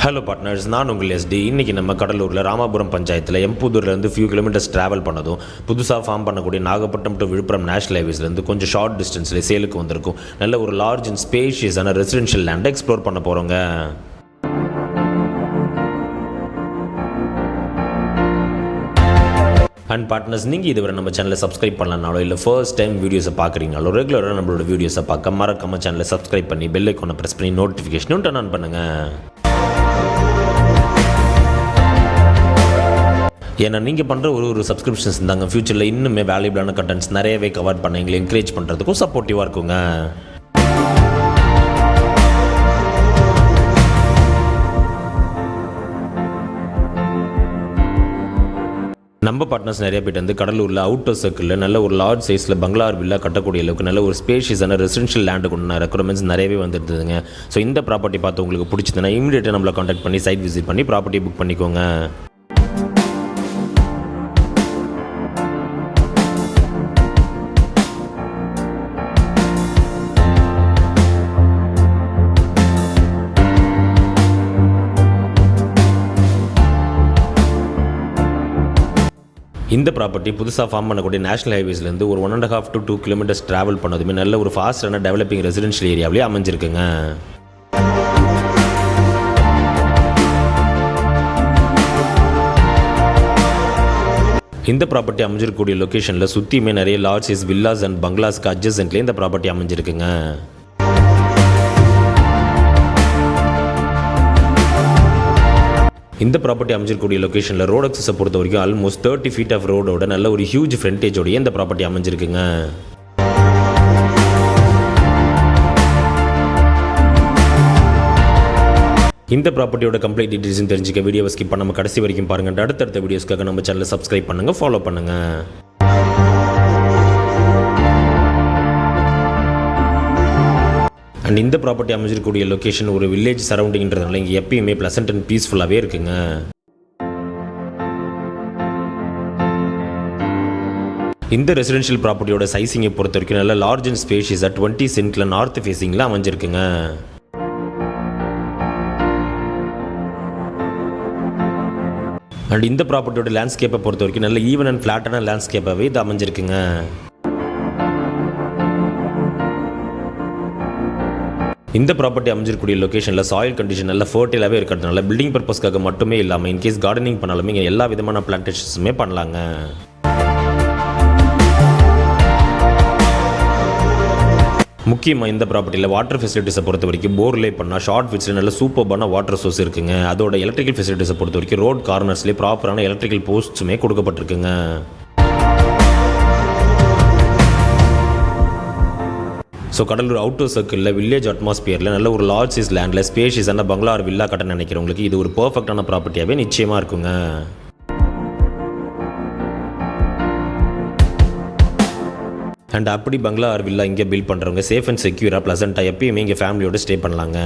Hello partners, நான் உங்கள் ST. இன்றைக்கி நம்ம கடலூரில் ராமாபுரம் பஞ்சாயத்தில் எம்புதூர்லேருந்து ஃபியூ கிலோமீட்டர்ஸ் ட்ராவல் பண்ணதும் புதுசாக ஃபார்ம் பண்ணக்கூடிய நாகப்பட்டினம் டு விழுப்புரம் நேஷனல் ஹைவேஸ்லேருந்து கொஞ்சம் ஷார்ட் டிஸ்டன்ஸில் சேலுக்கு வந்திருக்கும் நல்ல ஒரு லார்ஜ் அண்ட் ஸ்பேஷியஸான ரெசிடென்ஷியல் லேண்டை எக்ஸ்ப்ளோர் பண்ண போகிறோங்க. அண்ட் பார்ட்னர்ஸ், நீங்கள் இதுவரை நம்ம சேனலை சப்ஸ்கிரைப் பண்ணலனாலோ இல்லை ஃபர்ஸ்ட் டைம் வீடியோஸை பார்க்குறீங்களோ ரெகுலராக நம்மளோட வீடியோஸை பார்க்க மறக்காம சேனலை சப்ஸ்கிரைப் பண்ணி பெல் ஐக்கானை ப்ரெஸ் பண்ணி நோட்டிஃபிகேஷனும் டர்ன் ஆன் பண்ணுங்கள். ஏன்னா நீங்கள் பண்ணுற ஒரு சப்ஸ்கிரிப்ஷன்ஸ் இருந்தாங்க ஃப்யூச்சரில் இன்னுமே வேல்யூபிளான கண்டென்ட்ஸ் நிறையவே கவர் பண்ண எங்களை என்கரேஜ் பண்ணுறதுக்கும் சப்போர்ட்டிவாக இருக்குங்க. நம்ம பார்ட்னர்ஸ் நிறைய பேர் வந்து கடலூரில் அவுட்டர் சர்க்கிளில் நல்ல ஒரு லார்ஜ் சைஸில் பங்களா வில்லா கட்டக்கூடிய அளவுக்கு நல்ல ஒரு ஸ்பேஷியஸான ரெசிடென்ஷியல் லேண்டு கொண்டு ரெக்குவயர்மெண்ட்ஸ் நிறையவே வந்துருந்துங்க. ஸோ இந்த ப்ராப்பர்ட்டி பார்த்து உங்களுக்கு பிடிச்சதுன்னா இமீடியட்டாக நம்மளை கான்டாக்ட் பண்ணி சைட் விசிட் பண்ணி ப்ராப்பர்ட்டி புக் பண்ணிக்கோங்க. இந்த ப்ராப்பர்ட்டி புதுசாக ஃபார்ம் பண்ணக்கூடிய நேஷனல் ஹைவேஸ்லேருந்து ஒரு 1.5 to 2 கிலோமீட்டர்ஸ் ட்ராவல் பண்ணதுமே நல்ல ஒரு ஃபாஸ்டான டெவலப்பிங் ரெசிடென்ஷியல் ஏரியாவிலே அமைஞ்சிருக்குங்க. இந்த ப்ராப்பர்ட்டி அமைஞ்சிருக்கக்கூடிய லொக்கேஷனில் சுற்றியுமே நிறைய லார்ஜ் சைஸ் வில்லாஸ் அண்ட் பங்களாஸ்க்கு அட்ஜசன்ட்லேயே இந்த ப்ராப்பர்ட்டி அமைஞ்சிருக்குங்க. இந்த ப்ராப்பர்ட்டி அமைஞ்சிருக்கக்கூடிய லொக்கேஷனில் ரோட் அக்சஸை பொறுத்த வரைக்கும் ஆல்மோஸ்ட் 30 feet ஆஃப் ரோடோட நல்ல ஒரு ஹியூஜ் ஃப்ரண்டேஜோடைய இந்த ப்ராப்பர்ட்டி அமைஞ்சிருக்குங்க. இந்த ப்ராப்பர்ட்டியோட கம்ப்ளீட் டீடைல்ஸ் தெரிஞ்சுக்க வீடியோவை ஸ்கிப் பண்ணாமல் கடைசி வரைக்கும் பாருங்கள். அடுத்தடுத்த வீடியோஸ்க்காக நம்ம சேனலை சப்ஸ்கிரைப் பண்ணுங்கள், ஃபாலோ பண்ணுங்கள். அண்ட் இந்த ப்ராப்பர்ட்டி அமைஞ்சிருக்கக்கூடிய லொக்கேஷன் ஒரு வில்லேஜ் சரௌண்டிங்கிறதுனால இங்கே எப்பயுமே ப்ளசன்ட் அண்ட் பீஸ்ஃபுல்லாகவே இருக்குங்க. இந்த ரெசிடென்ஷியல் ப்ராப்பர்ட்டியோட சைஸிங்கை பொறுத்த வரைக்கும் நல்ல லார்ஜ் அண்ட் ஸ்பேஷியஸாக 20 சென்ட்ல நார்த் ஃபேஸிங்கில் அமைஞ்சிருக்குங்க. அண்ட் இந்த ப்ராப்பர்ட்டியோட லேண்ட்ஸ்கேப்பை பொறுத்த வரைக்கும் நல்ல ஈவன் அண்ட் ஃப்ளாட்டான லேண்ட்ஸ்கேப்பாகவே இது அமைஞ்சிருக்குங்க. இந்த ப்ராப்பர்ட்டி அமைஞ்சிருக்கக்கூடிய லொக்கேஷனில் சாயில் கண்டிஷன் நல்ல ஃபர்டைலாகவே இருக்கிறதுனால பில்டிங் பர்பஸ்க்காக மட்டுமே இல்லாமல் இன்கேஸ் கார்டனிங் பண்ணாலுமே இங்கே எல்லா விதமான பிளான்டேஷன்ஸுமே பண்ணலாங்க. முக்கியமாக இந்த ப்ராப்பர்ட்டியில் வாட்டர் ஃபெசிலிட்டிஸை பொறுத்த வரைக்கும் போர்லே பண்ணால் ஷார்ட் ஃபிட்ஸில் நல்ல சூப்பர்பான வாட்டர் சோர்ஸ் இருக்குங்க. அதோட எலக்ட்ரிக்கல் ஃபெசிலிட்டிஸை பொறுத்த வரைக்கும் ரோட் கார்னர்ஸ்லேயே ப்ராப்பரான எலக்ட்ரிக்கல் போஸ்ட்ஸுமே கொடுக்கப்பட்டிருக்குங்க. ஸோ கடலூர் அவுட்டர் சர்க்கிளில் வில்லேஜ் அட்மாஸ்பியரில் நல்ல ஒரு லார்ஜ் சைஸ் லேண்டில் ஸ்பேஷியஸான பங்களா வில்லா கட்ட நினைக்கிறவங்களுக்கு இது ஒரு பர்ஃபெக்டான ப்ராப்பர்ட்டியாகவே நிச்சயமாக இருக்குங்க. அண்ட் அப்படி பங்களா வில்லா இங்கே பில்ட் பண்ணுறவங்க சேஃப் அண்ட் செக்யூராக ப்ளசண்ட்டாக எப்பயுமே இங்கே ஃபேமிலியோடு ஸ்டே பண்ணலாங்க.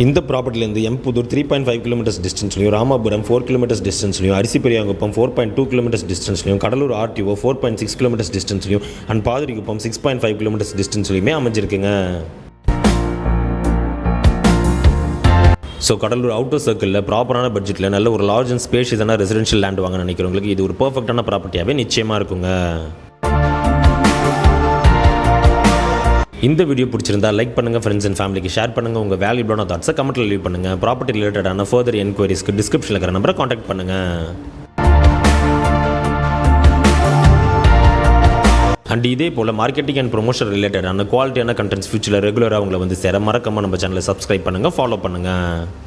இந்த ப்ராப்பர்ட்டிலேருந்து எம்புதூர் 3.5 கிலோமீட்டர்ஸ் டிஸ்டன்ஸ்லையும், ராமாபுரம் 4 கிலோமீட்டர்ஸ் டிஸ்டன்ஸ்லையும், அரிசிபெரியாங்குப்பம் 4.2 கிலோமீட்டர்ஸ் டிஸ்டன்ஸ்லையும், கடலூர் ஆர்டிஓ 4.6 கிலோமீட்டர்ஸ் டிஸ்டன்ஸ்லையும் அண்ட் பாதிரிக்குப்பம் 6.5 கிலோமீட்டர்ஸ் டிஸ்டன்ஸ்லையுமே அமைஞ்சிருக்குங்க. ஸோ கடலூர் அவுட்டர் சர்க்கிளில் ப்ராப்பரான பட்ஜெட்டில் நல்ல ஒரு லார்ஜ் அண்ட் ஸ்பேஷியஸான ரெசிடென்ஷியல் லேண்ட் வாங்க நினைக்கிறவங்களுக்கு இது ஒரு பர்ஃபெக்டான ப்ராப்பர்ட்டியாகவே நிச்சயமாக இருக்குங்க. இந்த வீடியோ பிடிச்சிருந்தா லைக் பண்ணுங்கள், ஃப்ரெண்ட்ஸ் அண்ட் ஃபேமிலிக்கு ஷேர் பண்ணுங்கள். உங்கள் வேல்யூபிளான தாட்ஸை கமெண்ட்டில் லீவ் பண்ணுங்கள். ப்ராப்பர்ட்டி ரிலேட்டடான ஃபர்தர் என்கொயரிஸ்க்கு டிஸ்கிரிப்ஷனில் இருக்கிற நம்பரை காண்டாக்ட் பண்ணுங்கள். அண்ட் இதே போல் மார்க்கெட்டிங் அண்ட் ப்ரொமோஷன் ரிலேட்டடான குவாலிட்டியான கண்டென்ட்ஸ் ஃபியூச்சரில் ரெகுலராக உங்களை வந்து சேர மறக்காமல் நம்ம சேனலை சப்ஸ்கிரைப் பண்ணுங்கள், ஃபாலோ பண்ணுங்கள்.